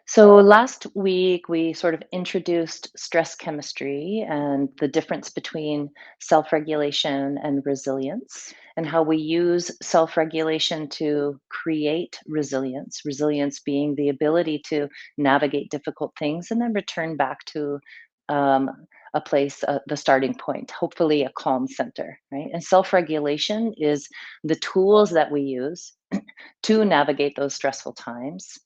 So last week, we sort of introduced stress chemistry and the difference between self regulation and resilience, and how we use self regulation to create resilience. Resilience being the ability to navigate difficult things and then return back to a place, the starting point, hopefully a calm center, right? And self regulation is the tools that we use to navigate those stressful times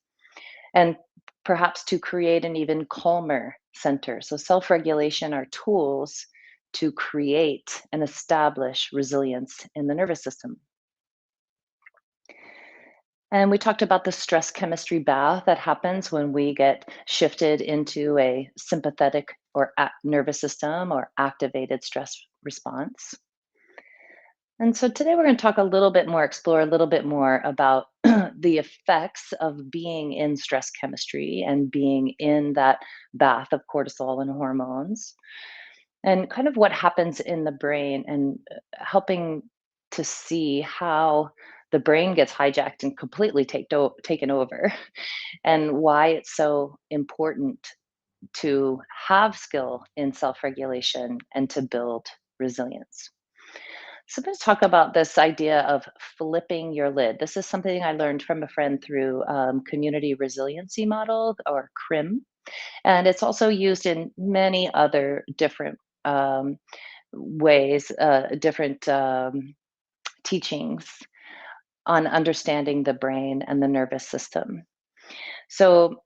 and perhaps to create an even calmer center. So, self regulation are tools to create and establish resilience in the nervous system. And we talked about the stress chemistry bath that happens when we get shifted into a sympathetic or nervous system or activated stress response. And so today we're going to talk a little bit more, explore a little bit more about the effects of being in stress chemistry and being in that bath of cortisol and hormones, and kind of what happens in the brain, and helping to see how the brain gets hijacked and completely taken over, and why it's so important to have skill in self regulation and to build resilience. So let's talk about this idea of flipping your lid. This is something I learned from a friend through community resiliency model, or CRIM, and it's also used in many other different um, ways, different teachings on understanding the brain and the nervous system. So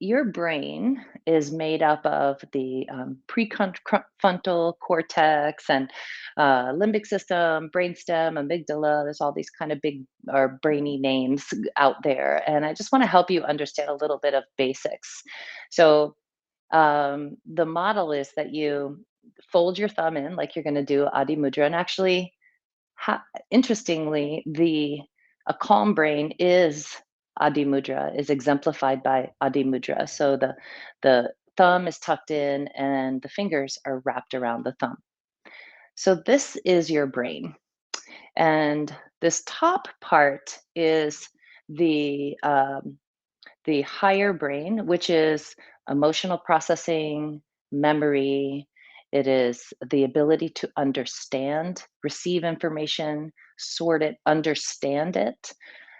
your brain is made up of the prefrontal cortex and limbic system, brainstem, amygdala. There's all these kind of big or brainy names out there. And I just want to help you understand a little bit of basics. So, the model is that you fold your thumb in like you're going to do Adi Mudra. And actually, interestingly, the a calm brain is Adi Mudra, is exemplified by Adi Mudra. So the thumb is tucked in and the fingers are wrapped around the thumb. So this is your brain, and this top part is the um, the higher brain, which is emotional processing, memory. It is the ability to understand, receive information, sort it, understand it.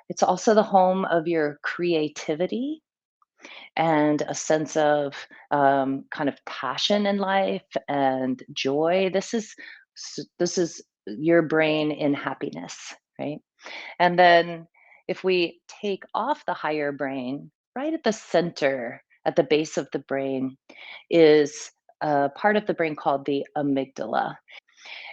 It's also the home of your creativity and a sense of kind of passion in life and joy. This is your brain in happiness, right? And then if we take off the higher brain, right at the center, at the base of the brain, is a part of the brain called the amygdala.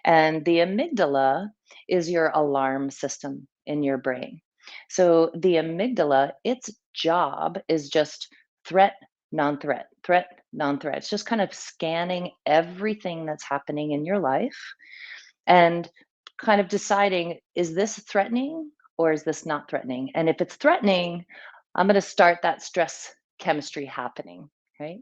And the amygdala is your alarm system in your brain. So the amygdala, its job is just threat, non threat, threat, non threat. It's just kind of scanning everything that's happening in your life and kind of deciding, is this threatening or is this not threatening? And if it's threatening, I'm going to start that stress chemistry happening, right?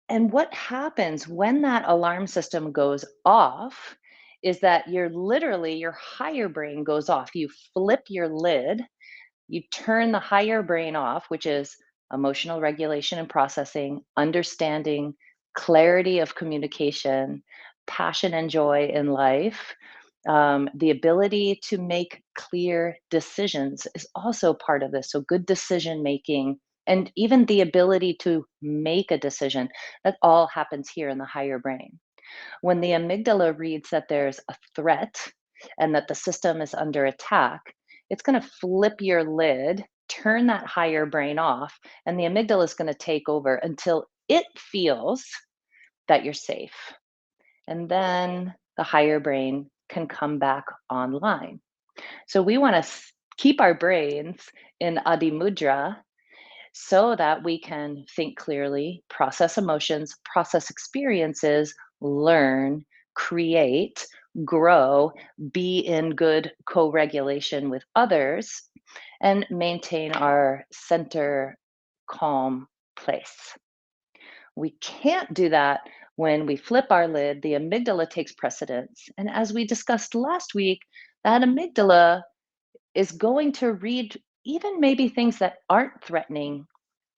And what happens when that alarm system goes off is that your higher brain goes off. You flip your lid, you turn the higher brain off, which is emotional regulation and processing, understanding, clarity of communication, passion and joy in life. The ability to make clear decisions is also part of this. So, good decision making and even the ability to make a decision, that all happens here in the higher brain. When the amygdala reads that there's a threat and that the system is under attack, it's going to flip your lid, turn that higher brain off, and the amygdala is going to take over until it feels that you're safe. And then the higher brain can come back online. So we want to keep our brains in Adi Mudra so that we can think clearly, process emotions, process experiences, learn, create, grow, be in good co regulation with others, and maintain our center, calm place. We can't do that when we flip our lid. The amygdala takes precedence. And as we discussed last week, that amygdala is going to read even maybe things that aren't threatening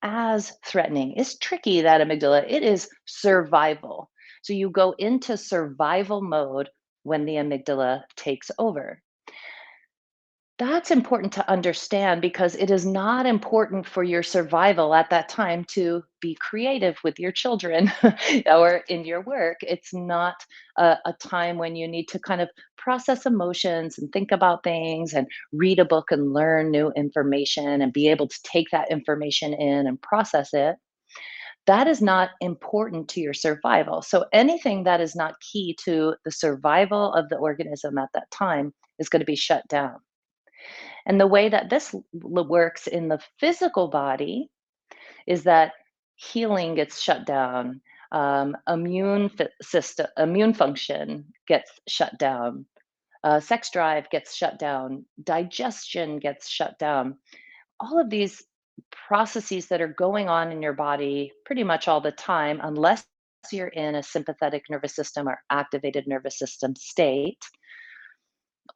as threatening. It's tricky, that amygdala. It is survival. So you go into survival mode when the amygdala takes over. That's important to understand because it is not important for your survival at that time to be creative with your children or in your work. It's not a time when you need to kind of process emotions and think about things and read a book and learn new information and be able to take that information in and process it. That is not important to your survival. So anything that is not key to the survival of the organism at that time is going to be shut down. And the way that this works in the physical body is that healing gets shut down, immune function gets shut down, sex drive gets shut down, digestion gets shut down. All of these processes that are going on in your body pretty much all the time, unless you're in a sympathetic nervous system or activated nervous system state,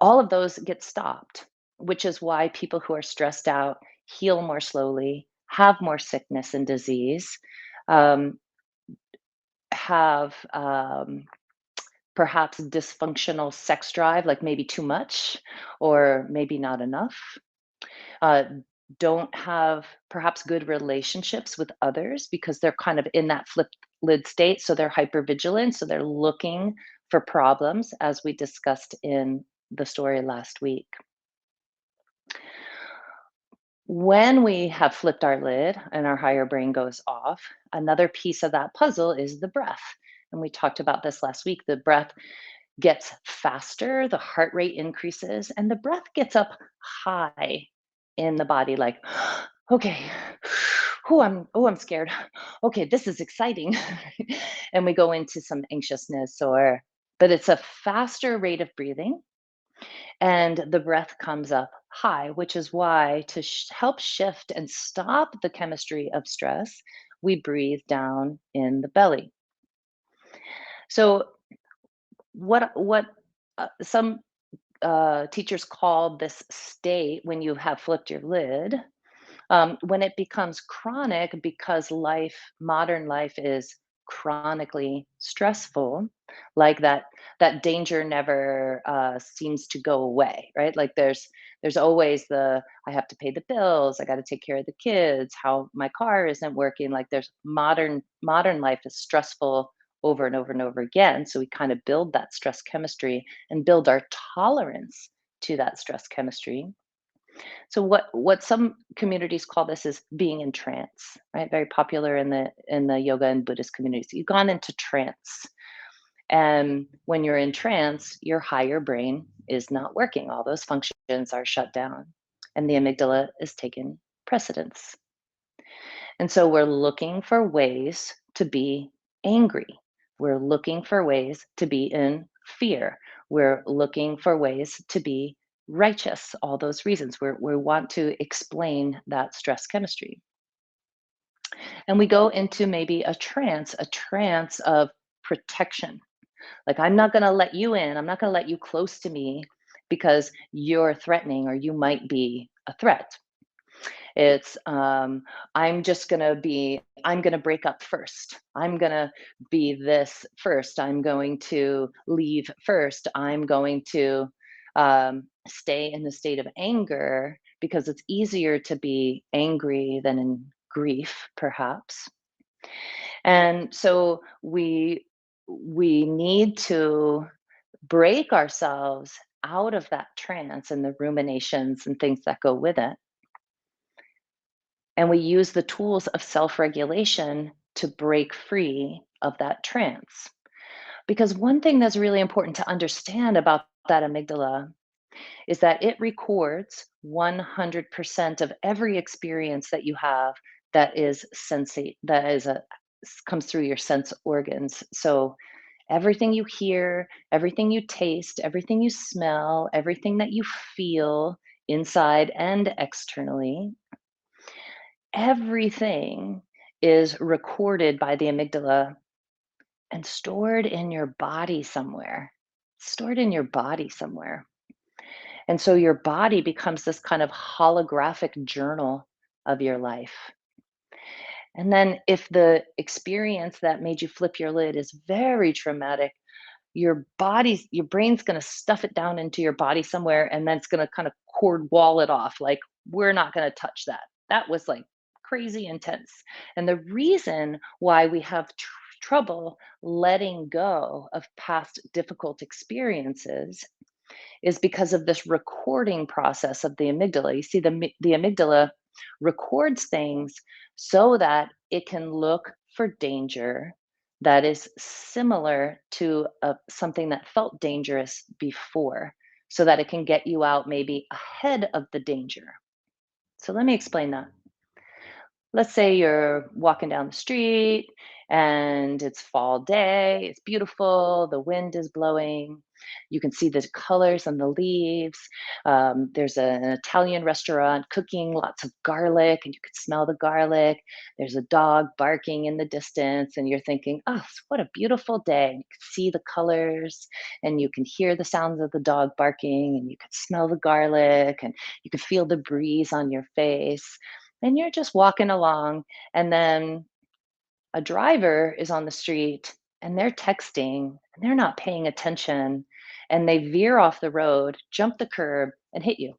all of those get stopped, which is why people who are stressed out heal more slowly, have more sickness and disease, um, have perhaps dysfunctional sex drive, like maybe too much or maybe not enough. Uh, don't have perhaps good relationships with others because they're kind of in that flip lid state. So they're hyper vigilant. So they're looking for problems, as we discussed in the story last week. When we have flipped our lid and our higher brain goes off, another piece of that puzzle is the breath. And we talked about this last week. The breath gets faster, the heart rate increases, and the breath gets up high in the body, like, okay, I'm scared. Okay, this is exciting. And we go into some anxiousness but it's a faster rate of breathing and the breath comes up high, which is why to help shift and stop the chemistry of stress, we breathe down in the belly. So, what some teachers call this state when you have flipped your lid, when it becomes chronic because modern life is chronically stressful, like that danger never seems to go away, right? Like there's always I have to pay the bills, I got to take care of the kids, how my car isn't working. Like there's modern life is stressful over and over and over again. So we kind of build that stress chemistry and build our tolerance to that stress chemistry. So what some communities call this is being in trance, right? Very popular in the yoga and Buddhist communities. You've gone into trance. And when you're in trance, your higher brain is not working. All those functions are shut down and the amygdala is taken precedence. And so we're looking for ways to be angry. We're looking for ways to be in fear. We're looking for ways to be righteous, all those reasons. We want to explain that stress chemistry. And we go into maybe a trance of protection. Like, I'm not going to let you in, I'm not going to let you close to me because you're threatening or you might be a threat. It's I'm gonna break up first. I'm gonna be this first. I'm going to leave first. I'm going to stay in the state of anger because it's easier to be angry than in grief, perhaps. And so we need to break ourselves out of that trance and the ruminations and things that go with it, and we use the tools of self regulation to break free of that trance. Because one thing that's really important to understand about that amygdala is that it records 100% of every experience that you have that is sensate, comes through your sense organs. So everything you hear, everything you taste, everything you smell, everything that you feel inside and externally, everything is recorded by the amygdala and stored in your body somewhere. Stored in your body somewhere. And so your body becomes this kind of holographic journal of your life. And then if the experience that made you flip your lid is very traumatic, your brain's gonna stuff it down into your body somewhere, and then it's gonna kind of cord wall it off, like, "We're not gonna touch that. That was, like, crazy intense." And the reason why we have trouble letting go of past difficult experiences is because of this recording process of the amygdala. You see, the amygdala records things so that it can look for danger that is similar to something that felt dangerous before, so that it can get you out maybe ahead of the danger. So let me explain that. Let's say you're walking down the street and it's fall day, it's beautiful, the wind is blowing, you can see the colors on the leaves. There's an Italian restaurant cooking lots of garlic, and you can smell the garlic. There's a dog barking in the distance, and you're thinking, oh, what a beautiful day. You can see the colors, and you can hear the sounds of the dog barking, and you can smell the garlic, and you can feel the breeze on your face, and you're just walking along, and then a driver is on the street and they're texting and they're not paying attention, and they veer off the road, jump the curb, and hit you.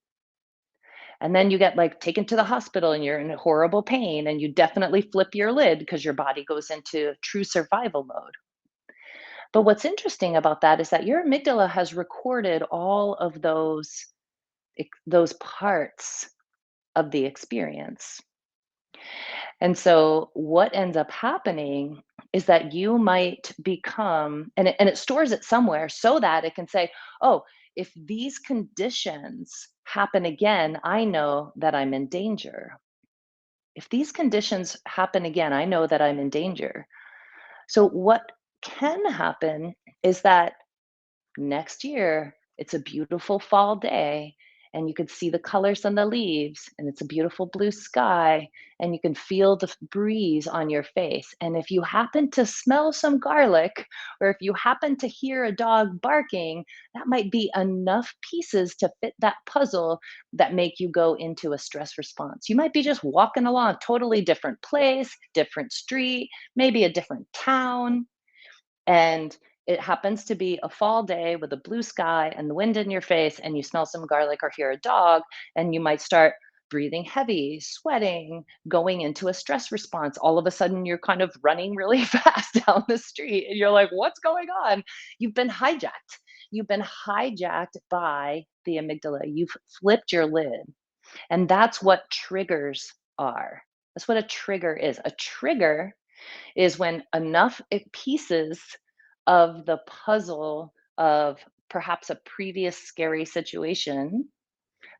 And then you get like taken to the hospital and you're in horrible pain, and you definitely flip your lid because your body goes into true survival mode. But what's interesting about that is that your amygdala has recorded all of those parts of the experience. And so what ends up happening is that you might become, and it stores it somewhere so that it can say, oh, if these conditions happen again, I know that I'm in danger. If these conditions happen again, I know that I'm in danger. So what can happen is that next year, it's a beautiful fall day, and you could see the colors on the leaves, and it's a beautiful blue sky, and you can feel the breeze on your face. And if you happen to smell some garlic, or if you happen to hear a dog barking, that might be enough pieces to fit that puzzle that make you go into a stress response. You might be just walking along a totally different place, different street, maybe a different town, and it happens to be a fall day with a blue sky and the wind in your face, and you smell some garlic or hear a dog, and you might start breathing heavy, sweating, going into a stress response. All of a sudden, you're kind of running really fast down the street, and you're like, what's going on? You've been hijacked. You've been hijacked by the amygdala. You've flipped your lid. And that's what triggers are. That's what a trigger is. A trigger is when enough pieces of the puzzle of perhaps a previous scary situation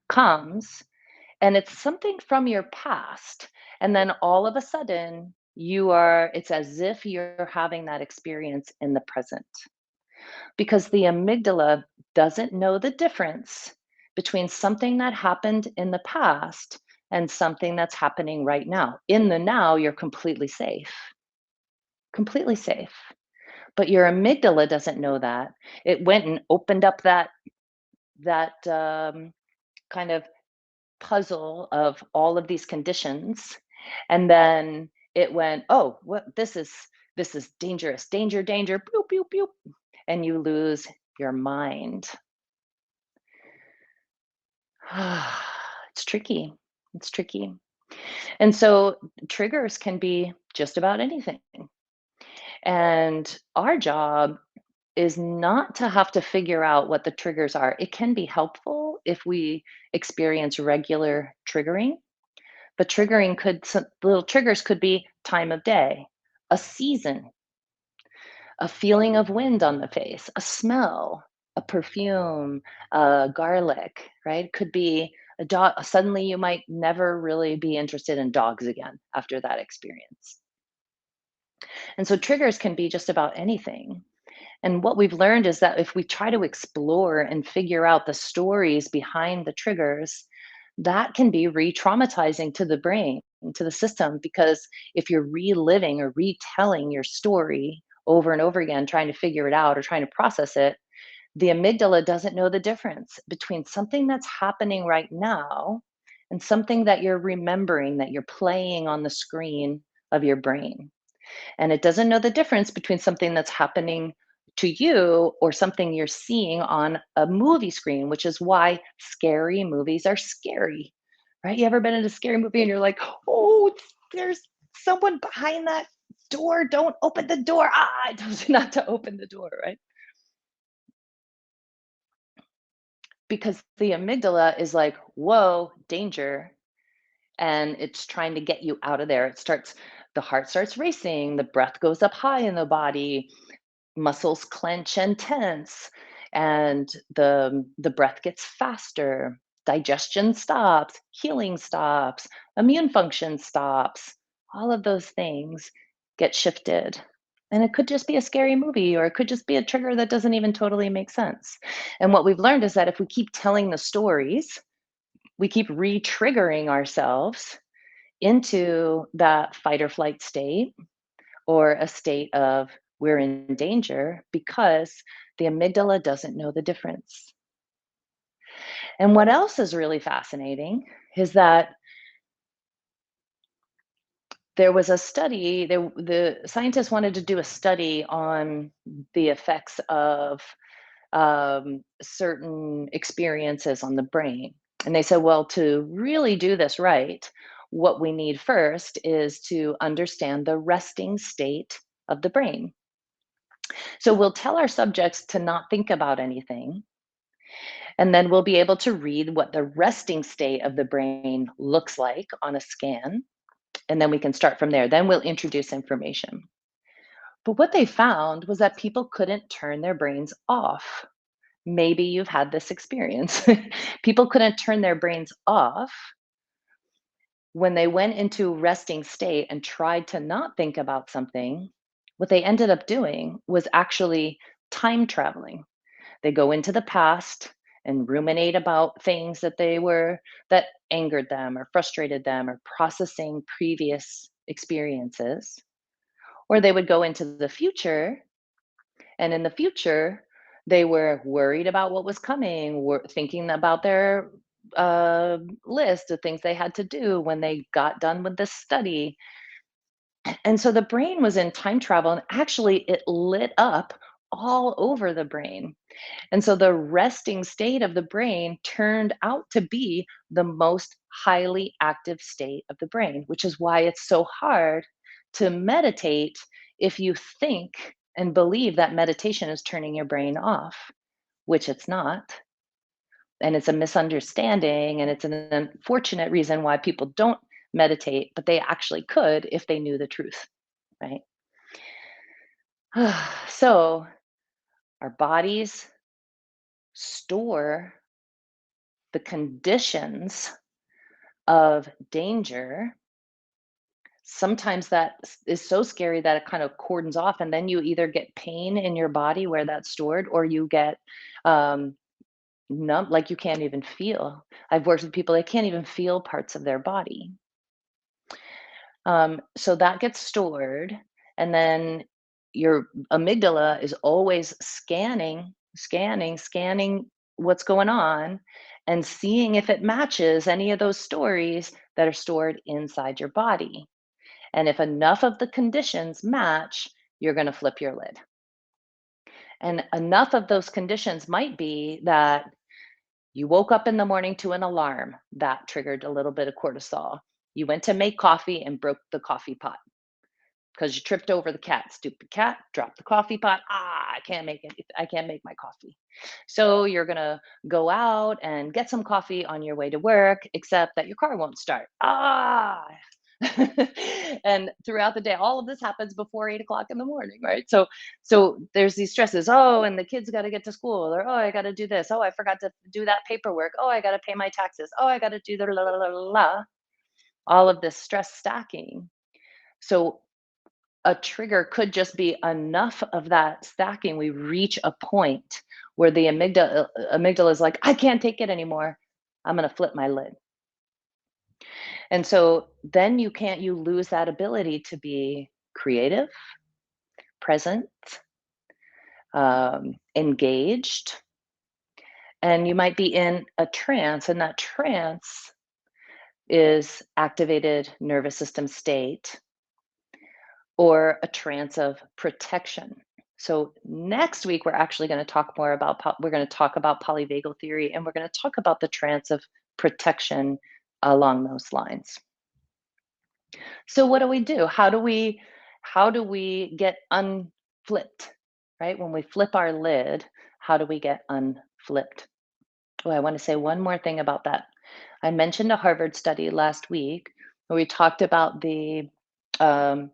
comes, and it's something from your past, and then all of a sudden it's as if you're having that experience in the present, because the amygdala doesn't know the difference between something that happened in the past and something that's happening right now. In the now, you're completely safe, completely safe. But your amygdala doesn't know that. It went and opened up that kind of puzzle of all of these conditions, and then it went, "Oh, what this is dangerous. Danger, danger, boop, boop, boop," and you lose your mind. It's tricky. It's tricky. And so triggers can be just about anything. And our job is not to have to figure out what the triggers are. It can be helpful if we experience regular triggering, but some little triggers could be time of day, a season, a feeling of wind on the face, a smell, a perfume, garlic, right? Could be a dog. Suddenly, you might never really be interested in dogs again after that experience. And so, triggers can be just about anything. And what we've learned is that if we try to explore and figure out the stories behind the triggers, that can be re traumatizing to the brain, to the system, because if you're reliving or retelling your story over and over again, trying to figure it out or trying to process it, the amygdala doesn't know the difference between something that's happening right now and something that you're remembering, that you're playing on the screen of your brain. And it doesn't know the difference between something that's happening to you or something you're seeing on a movie screen, which is why scary movies are scary, right? You ever been in a scary movie and you're like, oh, there's someone behind that door. Don't open the door. Ah, it tells you not to open the door, right? Because the amygdala is like, whoa, danger. And it's trying to get you out of there. The heart starts racing, the breath goes up high in the body, muscles clench and tense, and the breath gets faster, digestion stops, healing stops, immune function stops. All of those things get shifted. And it could just be a scary movie, or it could just be a trigger that doesn't even totally make sense. And what we've learned is that if we keep telling the stories, we keep re-triggering ourselves into that fight or flight state, or a state of we're in danger, because the amygdala doesn't know the difference. And what else is really fascinating is that there was a study, the scientists wanted to do a study on the effects of certain experiences on the brain. And they said, well, to really do this right, what we need first is to understand the resting state of the brain. So we'll tell our subjects to not think about anything, and then we'll be able to read what the resting state of the brain looks like on a scan. And then we can start from there. Then we'll introduce information. But what they found was that people couldn't turn their brains off. Maybe you've had this experience. People couldn't turn their brains off when they went into resting state and tried to not think about something. What they ended up doing was actually time traveling. They go into the past and ruminate about things that angered them or frustrated them, or processing previous experiences. Or they would go into the future, and in the future, they were worried about what was coming, were thinking about their list of things they had to do when they got done with this study. And so the brain was in time travel, and actually it lit up all over the brain. And so the resting state of the brain turned out to be the most highly active state of the brain, which is why it's so hard to meditate if you think and believe that meditation is turning your brain off, which it's not. And it's a misunderstanding, and it's an unfortunate reason why people don't meditate, but they actually could if they knew the truth, right? So our bodies store the conditions of danger. Sometimes is so scary that it kind of cordons off, and then you either get pain in your body where that's stored, or you get um, numb, like you can't even feel. I've worked with people, they can't even feel parts of their body. So that gets stored, and then your amygdala is always scanning what's going on, and seeing if it matches any of those stories that are stored inside your body. And if enough of the conditions match, you're going to flip your lid. And enough of those conditions might be that you woke up in the morning to an alarm that triggered a little bit of cortisol. You went to make coffee and broke the coffee pot because you tripped over the cat. Stupid cat, dropped the coffee pot. Ah, I can't make my coffee. So you're gonna go out and get some coffee on your way to work, except that your car won't start. Ah. And throughout the day, all of this happens before 8 o'clock in the morning, right? So there's these stresses. Oh, and the kids got to get to school, or oh, I got to do this. Oh, I forgot to do that paperwork. Oh, I got to pay my taxes. Oh, I got to do the la la la la la. All of this stress stacking. So a trigger could just be enough of that stacking. We reach a point where the amygdala is like, I can't take it anymore. I'm going to flip my lid. And so then you lose that ability to be creative, present, engaged, and you might be in a trance. And that trance is activated nervous system state or a trance of protection. So next week we're actually going to talk more about we're going to talk about polyvagal theory, and we're going to talk about the trance of protection along those lines. So what do we do? How do we get unflipped? Right? When we flip our lid, how do we get unflipped? Oh, I want to say one more thing about that. I mentioned a Harvard study last week where we talked about the um,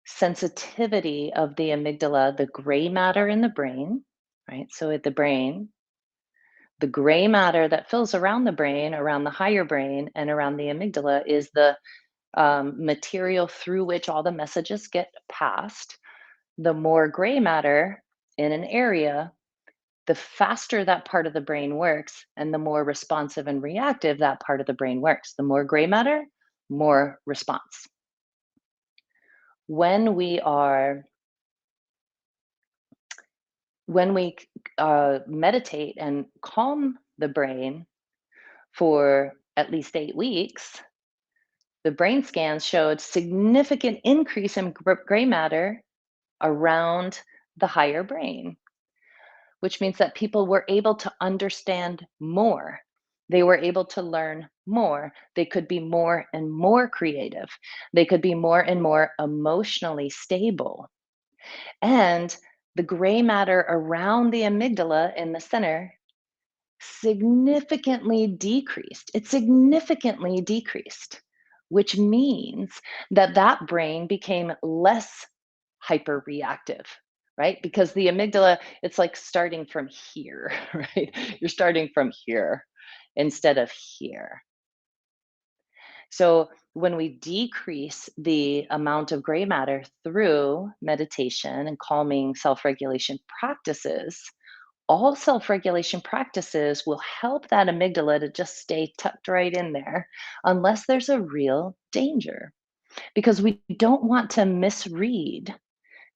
sensitivity of the amygdala, the gray matter in the brain, right? So at the brain, the gray matter that fills around the brain, around the higher brain, and around the amygdala is the material through which all the messages get passed. The more gray matter in an area, the faster that part of the brain works, and the more responsive and reactive that part of the brain works. The more gray matter, more response. When we are when we meditate and calm the brain for at least 8 weeks, the brain scans showed significant increase in gray matter around the higher brain, which means that people were able to understand more. They were able to learn more. They could be more and more creative. They could be more and more emotionally stable. And the gray matter around the amygdala in the center significantly decreased. It significantly decreased, which means that that brain became less hyper reactive, right? Because the amygdala, it's like starting from here, right? You're starting from here instead of here. So when we decrease the amount of gray matter through meditation and calming self regulation practices, all self regulation practices will help that amygdala to just stay tucked right in there unless there's a real danger. Because we don't want to misread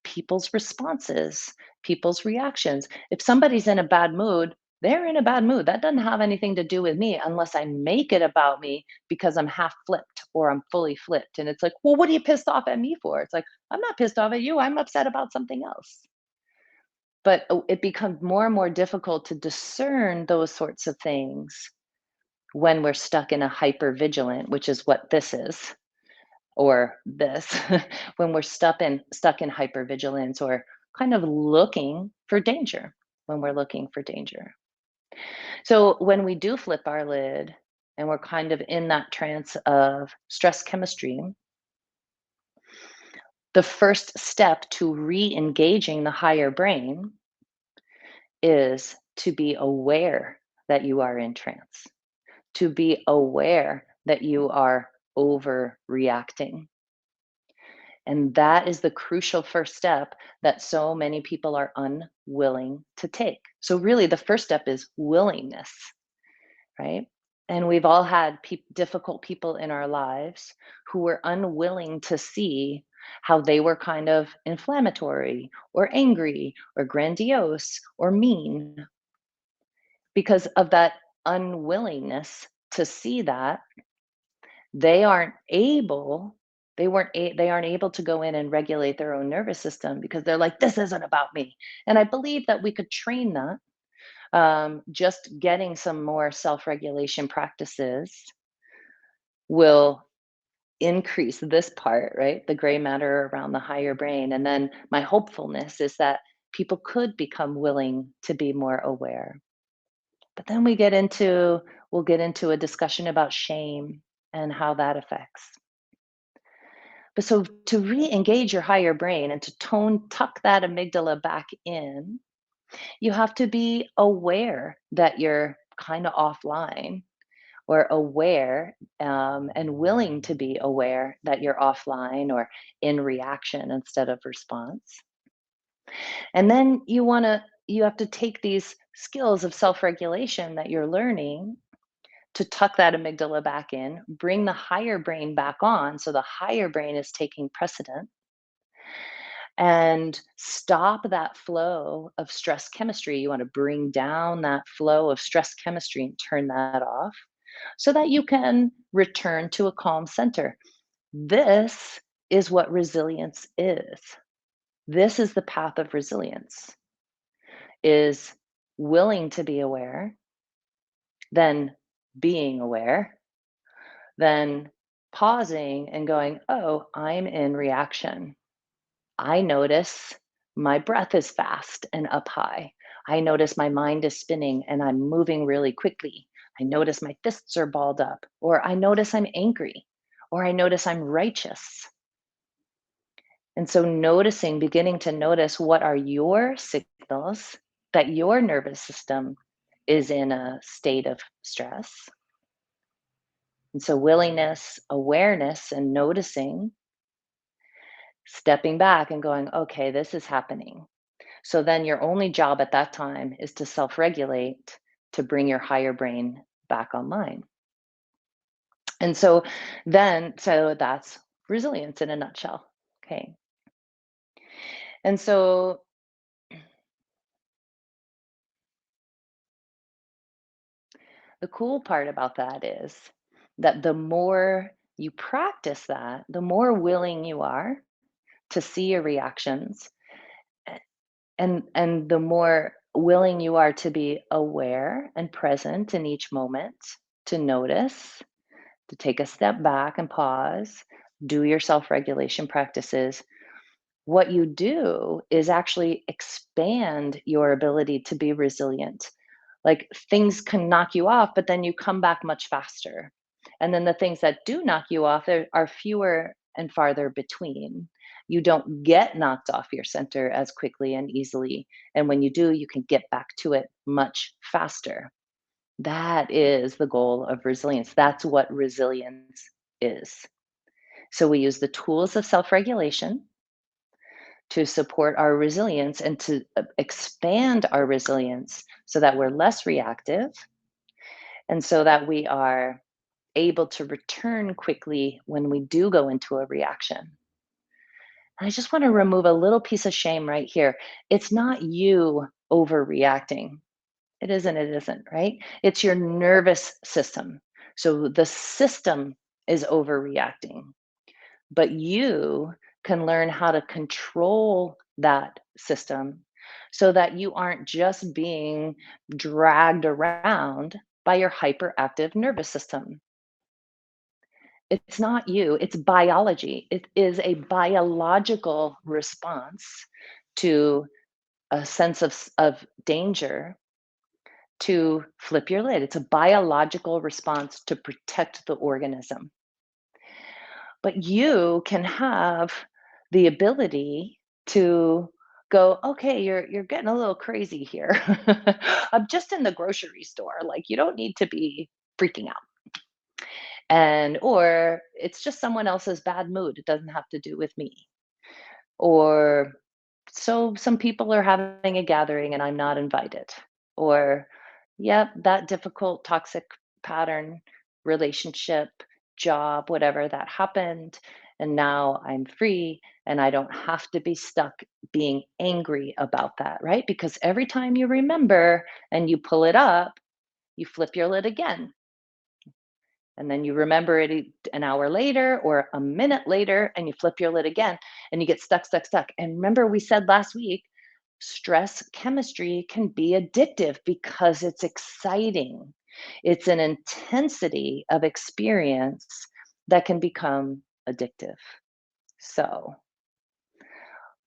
people's responses, people's reactions. If somebody's in a bad mood, they're in a bad mood. That doesn't have anything to do with me unless I make it about me because I'm half flipped or I'm fully flipped. And it's like, well, what are you pissed off at me for? It's like, I'm not pissed off at you. I'm upset about something else. But it becomes more and more difficult to discern those sorts of things when we're stuck in a hyper vigilant, which is what this is, or this, when we're stuck in hypervigilance or kind of looking for danger, when we're looking for danger. So when we do flip our lid and we're kind of in that trance of stress chemistry, the first step to re-engaging the higher brain is to be aware that you are in trance, to be aware that you are overreacting. And that is the crucial first step that so many people are unwilling to take. So, really, the first step is willingness, right? And we've all had difficult people in our lives who were unwilling to see how they were kind of inflammatory or angry or grandiose or mean. Because of that unwillingness to see that, they aren't able they aren't able to go in and regulate their own nervous system because they're like, this isn't about me. And I believe that we could train that. Just getting some more self-regulation practices will increase this part, right? The gray matter around the higher brain. And then my hopefulness is that people could become willing to be more aware. But then we'll get into a discussion about shame and how that affects. But so to re-engage your higher brain and to tuck that amygdala back in, you have to be aware that you're kind of offline, or aware and willing to be aware that you're offline or in reaction instead of response. And then you have to take these skills of self-regulation that you're learning to tuck that amygdala back in, bring the higher brain back on. So the higher brain is taking precedent, and stop that flow of stress chemistry. You want to bring down that flow of stress chemistry and turn that off. so that you can return to a calm center. This is what resilience is. This is the path of resilience, is willing to be aware, then being aware, then pausing and going, oh, I'm in reaction. I notice my breath is fast and up high. I notice my mind is spinning and I'm moving really quickly. I notice my fists are balled up, or I notice I'm angry, or I notice I'm righteous. And so, noticing, beginning to notice what are your signals that your nervous system is in a state of stress. And so, willingness, awareness, and noticing, stepping back and going, okay, this is happening. So then your only job at that time is to self regulate to bring your higher brain back online. And so so that's resilience in a nutshell. Okay. And so the cool part about that is that the more you practice that, the more willing you are to see your reactions, and the more willing you are to be aware and present in each moment, to notice, to take a step back and pause, do your self regulation practices. What you do is actually expand your ability to be resilient. Like, things can knock you off, but then you come back much faster. And then the things that do knock you off are fewer and farther between. You don't get knocked off your center as quickly and easily. And when you do, you can get back to it much faster. That is the goal of resilience. That's what resilience is. So we use the tools of self regulation to support our resilience and to expand our resilience so that we're less reactive and so that we are able to return quickly when we do go into a reaction. And I just want to remove a little piece of shame right here. It's not you overreacting. It isn't, right? It's your nervous system. So the system is overreacting, but you can learn how to control that system so that you aren't just being dragged around by your hyperactive nervous system. It's not you, it's biology. It is a biological response to a sense of danger to flip your lid. It's a biological response to protect the organism. But you can have the ability to go, okay, you're getting a little crazy here. I'm just in the grocery store. Like, you don't need to be freaking out. And or it's just someone else's bad mood. It doesn't have to do with me. Or so some people are having a gathering and I'm not invited. Or, yep, that difficult toxic pattern, relationship, job, whatever that happened. And now I'm free and I don't have to be stuck being angry about that, right? Because every time you remember and you pull it up, you flip your lid again. And then you remember it an hour later or a minute later, and you flip your lid again and you get stuck, stuck, stuck. And remember, we said last week, stress chemistry can be addictive because it's exciting. It's an intensity of experience that can become addictive. So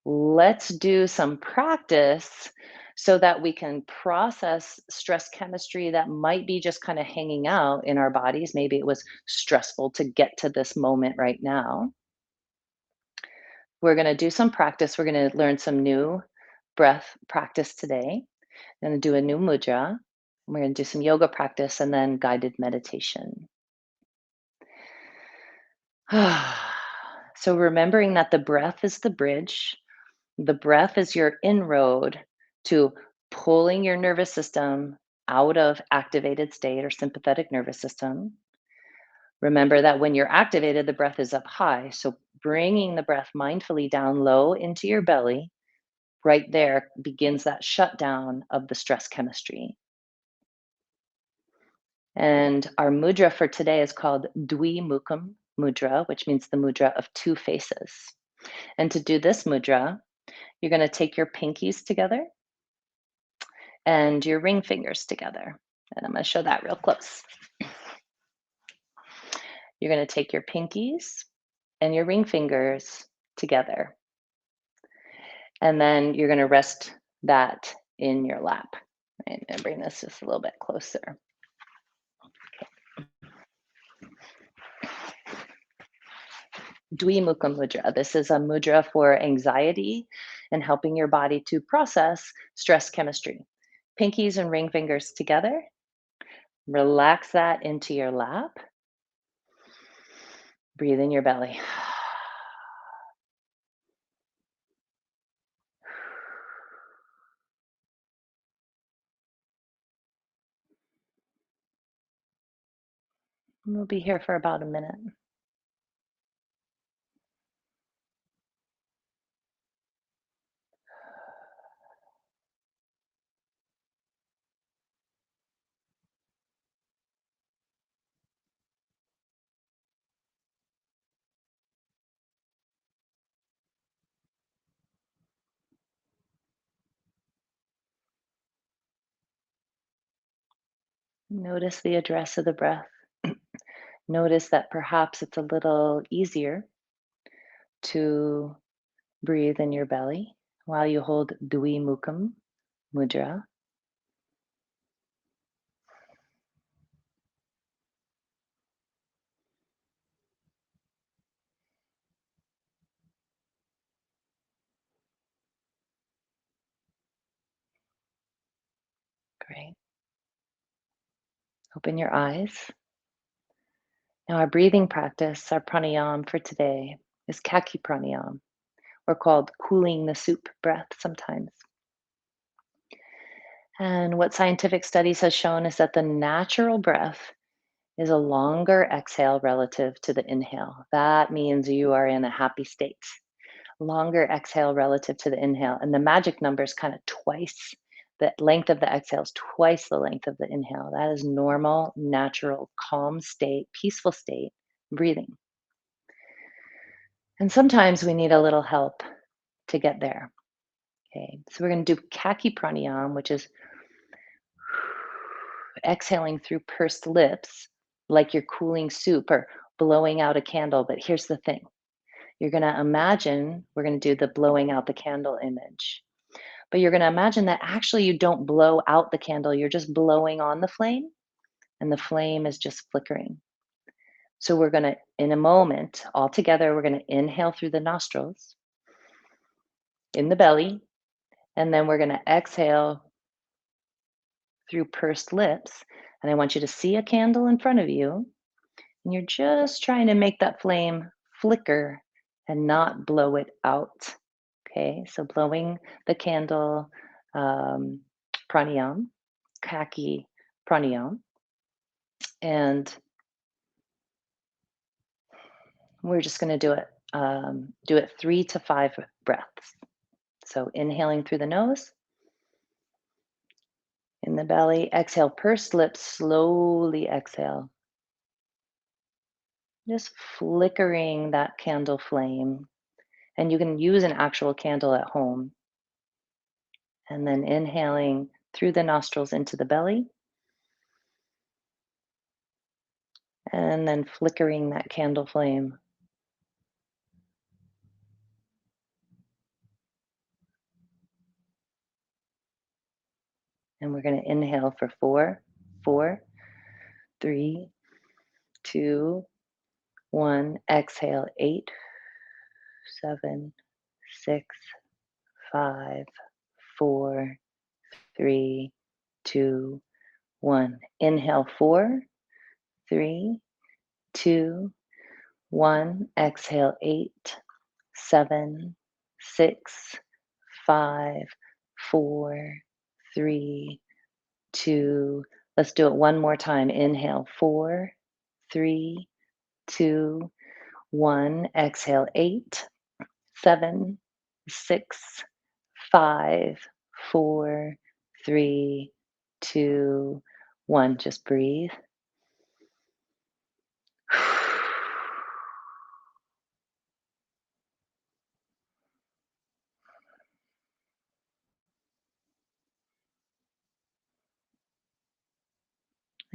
let's do some practice so that we can process stress chemistry that might be just kind of hanging out in our bodies. Maybe it was stressful to get to this moment right now. We're going to do some practice. We're going to learn some new breath practice today. I'm going to do a new mudra. We're going to do some yoga practice and then guided meditation. So, remembering that the breath is the bridge, the breath is your inroad to pulling your nervous system out of activated state or sympathetic nervous system. Remember that when you're activated, the breath is up high. So, bringing the breath mindfully down low into your belly, right there begins that shutdown of the stress chemistry. And our mudra for today is called Dwi Mukham Mudra, which means the mudra of two faces. And to do this mudra, you're going to take your pinkies together and your ring fingers together. And I'm going to show that real close. You're going to take your pinkies and your ring fingers together. And then you're going to rest that in your lap. I'm going to bring this just a little bit closer. Dwi Mukham Mudra. This is a mudra for anxiety and helping your body to process stress chemistry. Pinkies and ring fingers together. Relax that into your lap. Breathe in your belly. We'll be here for about a minute. Notice the address of the breath. Notice that perhaps it's a little easier to breathe in your belly while you hold Dwi Mukham Mudra. Great. Open your eyes. Now, our breathing practice, our pranayam for today, is Khaki Pranayam, or called cooling the soup breath sometimes. And what scientific studies has shown is that the natural breath is a longer exhale relative to the inhale. That means you are in a happy state. Longer exhale relative to the inhale. And the magic number is kind of twice. The length of the exhale is twice the length of the inhale. That is normal, natural, calm state, peaceful state breathing. And sometimes we need a little help to get there. Okay, so we're going to do Khaki Pranayam, which is exhaling through pursed lips, like you're cooling soup or blowing out a candle. But here's the thing, you're going to imagine, we're going to do the blowing out the candle image, but you're going to imagine that actually you don't blow out the candle, you're just blowing on the flame, and the flame is just flickering. So we're going to, in a moment, all together, we're going to inhale through the nostrils, in the belly, and then we're going to exhale through pursed lips. And I want you to see a candle in front of you, and you're just trying to make that flame flicker and not blow it out. Okay, so blowing the candle, pranayam, Khaki Pranayam. And we're just going to do it 3 to 5 breaths. So inhaling through the nose, in the belly, exhale, pursed lips, slowly exhale. Just flickering that candle flame. And you can use an actual candle at home. And then inhaling through the nostrils into the belly. And then flickering that candle flame. And we're going to inhale for 4, 3, 2, 1. Exhale, 8, 7, 6, 5, 4, 3, 2, 1. Inhale, 4, 3, 2, 1. Exhale, 8, 7, 6, 5, 4, 3, 2. Let's do it one more time. Inhale, 4, 3, 2, 1. Exhale, 8, 7, 6, 5, 4, 3, 2, 1. Just breathe.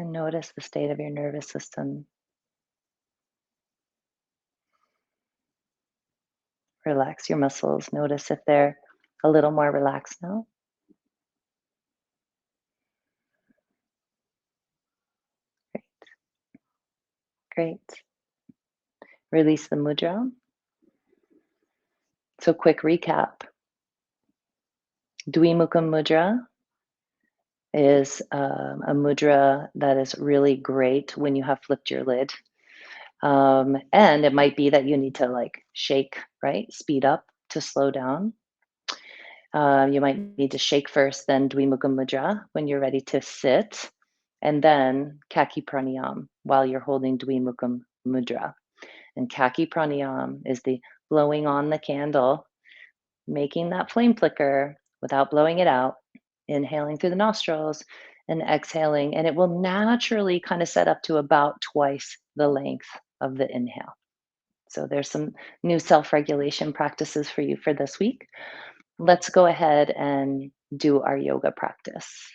And notice the state of your nervous system. Relax your muscles. Notice if they're a little more relaxed now. Great. Great. Release the mudra. So, quick recap. Dwi Mukham Mudra is a mudra that is really great when you have flipped your lid. And it might be that you need to like shake, right? Speed up to slow down. You might need to shake first, then Dwi Mukham Mudra when you're ready to sit, and then Khaki Pranayam while you're holding Dwi Mukham Mudra. And Khaki Pranayam is the blowing on the candle, making that flame flicker without blowing it out, inhaling through the nostrils and exhaling. And it will naturally kind of set up to about twice the length of the inhale. So there's some new self regulation practices for you for this week. Let's go ahead and do our yoga practice.